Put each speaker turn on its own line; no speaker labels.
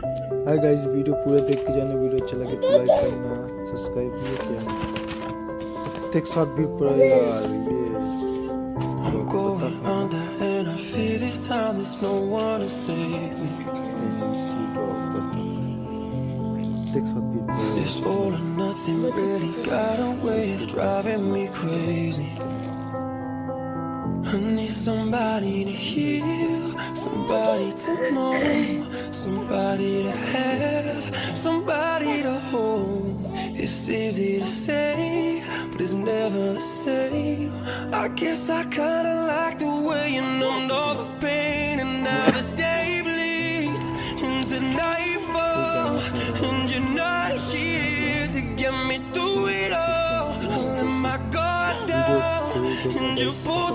Hi guys, video पूरा देख के जाना। वीडियो अच्छा लगे तो लाइक करना, सब्सक्राइब नहीं किया एक साथ भी पूरा यार ये पता एक साथ भी
This all or nothing really got a way of driving me crazy. I need somebody to heal, somebody to know, somebody to have, somebody to hold. It's easy to say, but it's never the same. I guess I kinda like the way you numbed all the pain, and now the day bleeds into nightfall, and you're not here to get me through it all. I let my guard down, and you pulled